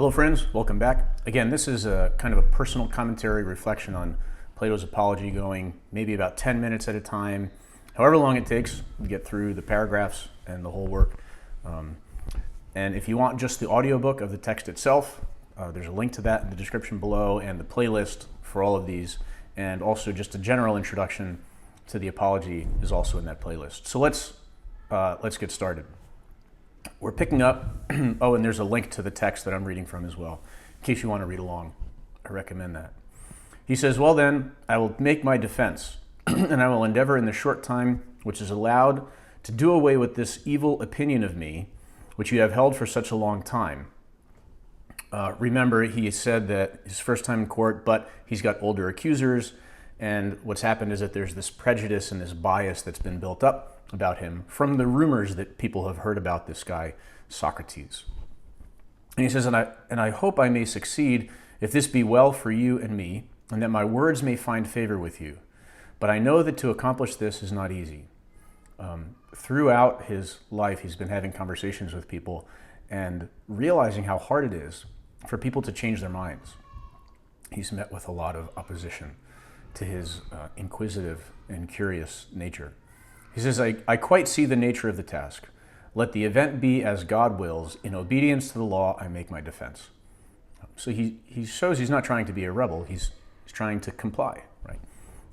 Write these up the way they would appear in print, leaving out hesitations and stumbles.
Hello friends, welcome back. Again, this is a kind of a personal commentary reflection on Plato's Apology, going maybe about 10 minutes at a time, however long it takes to get through the paragraphs and the whole work. And if you want just the audiobook of the text itself, there's a link to that in the description below, and the playlist for all of these, and also just a general introduction to the Apology is also in that playlist. So let's get started. We're picking up, oh, and there's a link to the text that I'm reading from as well, in case you want to read along. I recommend that. He says, "Well then, I will make my defense, and I will endeavor in the short time which is allowed to do away with this evil opinion of me, which you have held for such a long time." Remember, he said that his first time in court, but he's got older accusers, and what's happened is that there's this prejudice and this bias that's been built up about him from the rumors that people have heard about this guy, Socrates. And he says, and I hope I may succeed if this be well for you and me, and that my words may find favor with you. But I know that to accomplish this is not easy. Throughout his life, he's been having conversations with people and realizing how hard it is for people to change their minds. He's met with a lot of opposition to his inquisitive and curious nature. He says, I quite see the nature of the task. Let the event be as God wills. In obedience to the law, I make my defense. So he shows he's not trying to be a rebel. He's trying to comply, right?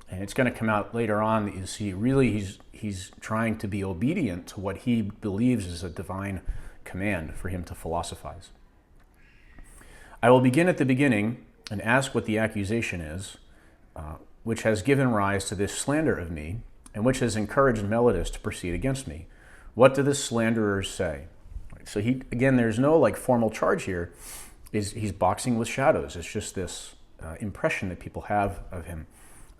And it's going to come out later on that you see really he's trying to be obedient to what he believes is a divine command for him to philosophize. I will begin at the beginning and ask what the accusation is, which has given rise to this slander of me, and which has encouraged Mellitus to proceed against me. What do the slanderers say? So again, there's no formal charge here. He's boxing with shadows. It's just this impression that people have of him.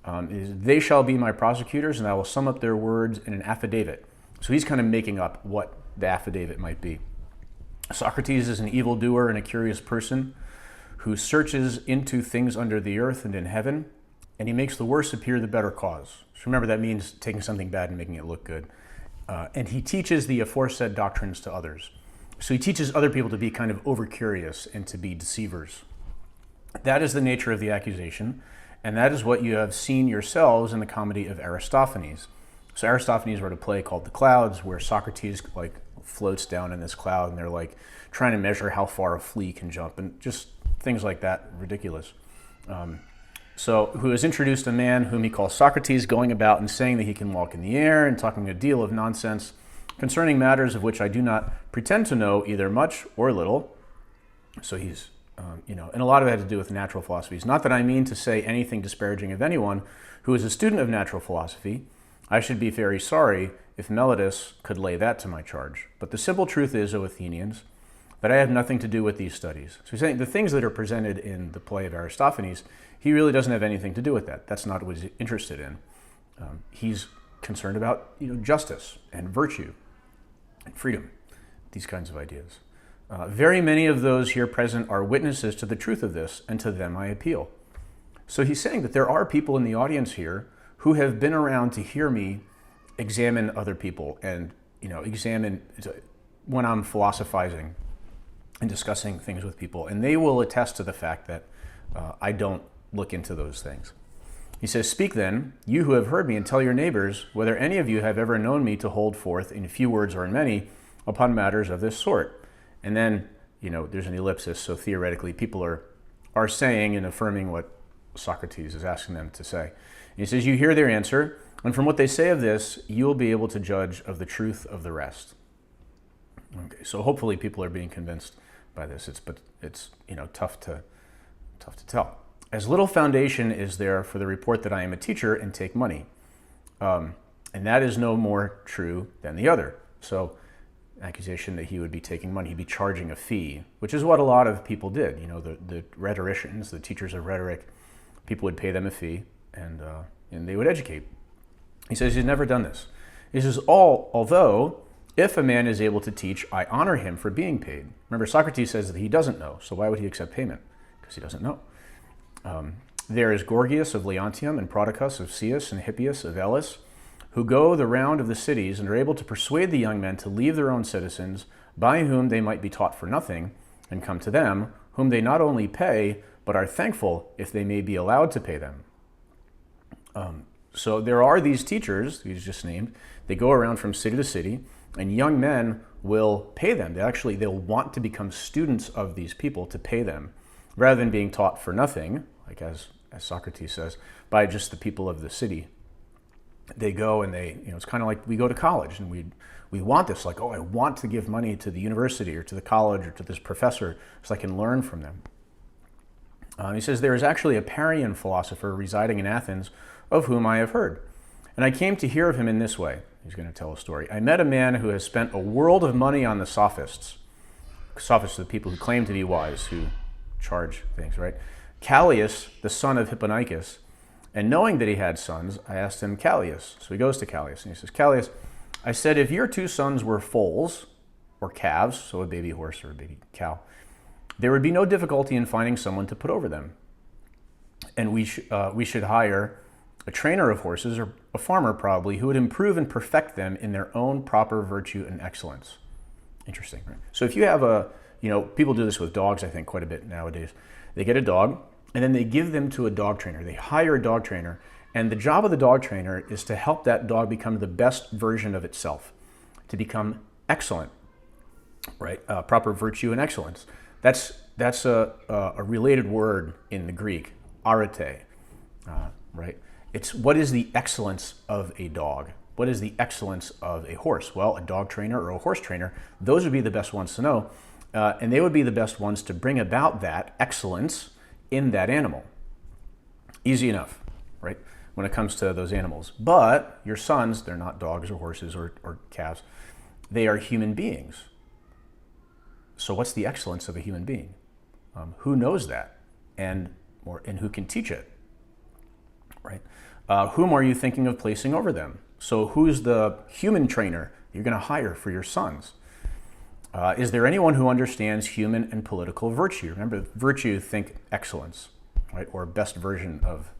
They shall be my prosecutors, and I will sum up their words in an affidavit. So he's kind of making up what the affidavit might be. Socrates is an evildoer and a curious person who searches into things under the earth and in heaven, and he makes the worse appear the better cause. So remember, that means taking something bad and making it look good. And he teaches the aforesaid doctrines to others. So he teaches other people to be kind of over-curious and to be deceivers. That is the nature of the accusation, and that is what you have seen yourselves in the comedy of Aristophanes. So Aristophanes wrote a play called The Clouds, where Socrates floats down in this cloud, and they're trying to measure how far a flea can jump, and just things like that, ridiculous. So who has introduced a man whom he calls Socrates, going about and saying that he can walk in the air and talking a deal of nonsense concerning matters of which I do not pretend to know either much or little. So he's, and a lot of it had to do with natural philosophies. Not that I mean to say anything disparaging of anyone who is a student of natural philosophy. I should be very sorry if Mellitus could lay that to my charge. But the simple truth is, O Athenians, that I have nothing to do with these studies. So he's saying the things that are presented in the play of Aristophanes, he really doesn't have anything to do with that. That's not what he's interested in. He's concerned about justice and virtue and freedom, these kinds of ideas. Very many of those here present are witnesses to the truth of this, and to them I appeal. So he's saying that there are people in the audience here who have been around to hear me examine other people and examine when I'm philosophizing and discussing things with people, and they will attest to the fact that I don't look into those things. He says, "Speak then, you who have heard me, and tell your neighbors whether any of you have ever known me to hold forth in few words or in many upon matters of this sort." And then, there's an ellipsis, so theoretically people are saying and affirming what Socrates is asking them to say. And he says, "You hear their answer, and from what they say of this, you will be able to judge of the truth of the rest." Okay, so hopefully people are being convinced by this. But it's tough to tell. "As little foundation is there for the report that I am a teacher and take money, and that is no more true than the other." So, accusation that he would be taking money, he'd be charging a fee, which is what a lot of people did. The rhetoricians, the teachers of rhetoric, people would pay them a fee, and they would educate. He says he's never done this. He says, although if a man is able to teach, I honor him for being paid. Remember, Socrates says that he doesn't know, so why would he accept payment? Because he doesn't know. There is Gorgias of Leontium, and Prodicus of Cius, and Hippias of Elis, who go the round of the cities and are able to persuade the young men to leave their own citizens, by whom they might be taught for nothing, and come to them, whom they not only pay, but are thankful if they may be allowed to pay them. So there are these teachers, he's just named, they go around from city to city, and young men will pay them. They'll want to become students of these people to pay them, rather than being taught for nothing, like as Socrates says, by just the people of the city. They go and it's kind of like we go to college and we want this, like, oh, I want to give money to the university or to the college or to this professor so I can learn from them. He says, there is actually a Parian philosopher residing in Athens of whom I have heard. And I came to hear of him in this way. He's going to tell a story. I met a man who has spent a world of money on the sophists. Sophists are the people who claim to be wise, who charge things, right? Callias, the son of Hipponicus. And knowing that he had sons, I asked him, Callias. So he goes to Callias and he says, Callias, I said, if your two sons were foals or calves, so a baby horse or a baby cow, there would be no difficulty in finding someone to put over them. And we should hire a trainer of horses, or a farmer probably, who would improve and perfect them in their own proper virtue and excellence. Interesting, right? So if you have people do this with dogs, I think, quite a bit nowadays. They get a dog, and then they give them to a dog trainer. They hire a dog trainer, and the job of the dog trainer is to help that dog become the best version of itself, to become excellent, right? Proper virtue and excellence. That's a related word in the Greek, arete, right? It's what is the excellence of a dog? What is the excellence of a horse? Well, a dog trainer or a horse trainer, those would be the best ones to know, and they would be the best ones to bring about that excellence in that animal. Easy enough, right? When it comes to those animals. But your sons, they're not dogs or horses or calves. They are human beings. So what's the excellence of a human being? Who knows that? And who can teach it? Right? Whom are you thinking of placing over them? So who's the human trainer you're going to hire for your sons? Is there anyone who understands human and political virtue? Remember, virtue, think excellence, right? Or best version of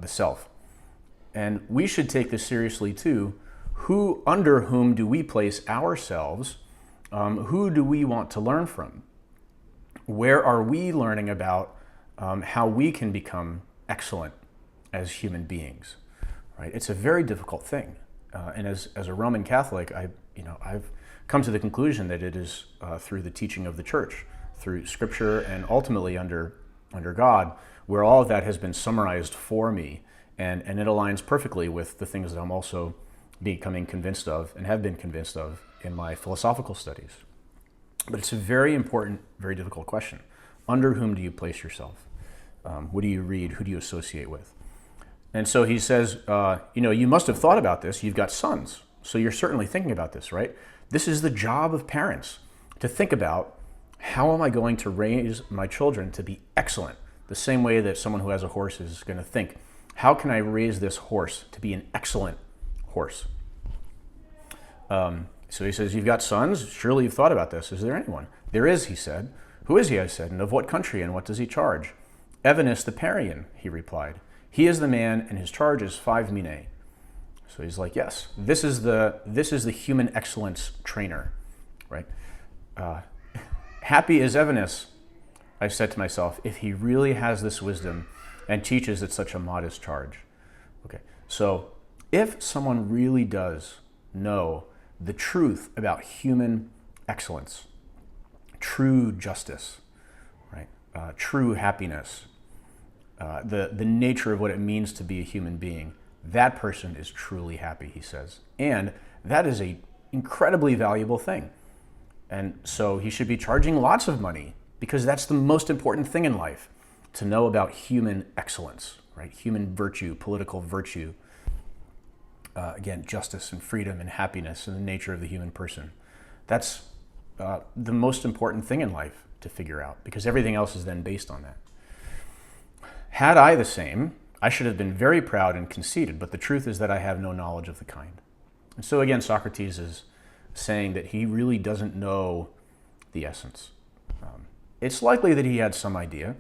the self. And we should take this seriously too. Under whom do we place ourselves? Who do we want to learn from? Where are we learning about how we can become excellent as human beings? Right? It's a very difficult thing. And as a Roman Catholic, I've come to the conclusion that it is through the teaching of the Church, through Scripture, and ultimately under God, where all of that has been summarized for me, and it aligns perfectly with the things that I'm also becoming convinced of and have been convinced of in my philosophical studies. But it's a very important, very difficult question. Under whom do you place yourself? What do you read? Who do you associate with? And so he says, you must have thought about this. You've got sons, so you're certainly thinking about this, right? This is the job of parents, to think about, how am I going to raise my children to be excellent? The same way that someone who has a horse is going to think, how can I raise this horse to be an excellent horse? So he says, you've got sons. Surely you've thought about this. Is there anyone? There is, he said. Who is he, I said, and of what country, and what does he charge? Evenus the Parian, he replied. He is the man, and his charge is 5 minae. So he's like, yes, this is the human excellence trainer, right? Happy is Evenus, I said to myself, if he really has this wisdom and teaches at such a modest charge. Okay, so if someone really does know the truth about human excellence, true justice, right? True happiness, the nature of what it means to be a human being, that person is truly happy, he says. And that is an incredibly valuable thing. And so he should be charging lots of money, because that's the most important thing in life, to know about human excellence, right? Human virtue, political virtue. Again, justice and freedom and happiness and the nature of the human person. That's the most important thing in life to figure out, because everything else is then based on that. Had I the same, I should have been very proud and conceited, but the truth is that I have no knowledge of the kind. And so again, Socrates is saying that he really doesn't know the essence. It's likely that he had some idea,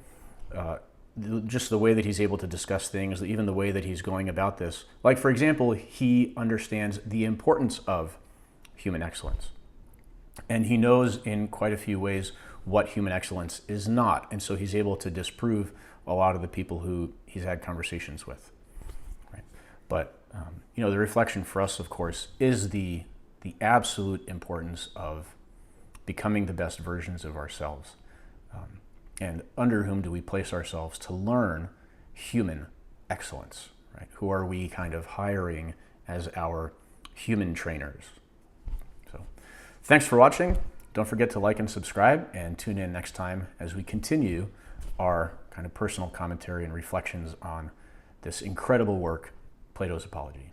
just the way that he's able to discuss things, even the way that he's going about this. Like, for example, he understands the importance of human excellence. And he knows in quite a few ways what human excellence is not. And so he's able to disprove a lot of the people who he's had conversations with. Right? But the reflection for us, of course, is the absolute importance of becoming the best versions of ourselves. And under whom do we place ourselves to learn human excellence? Right? Who are we kind of hiring as our human trainers? So thanks for watching. Don't forget to like and subscribe, and tune in next time as we continue our kind of personal commentary and reflections on this incredible work, Plato's Apology.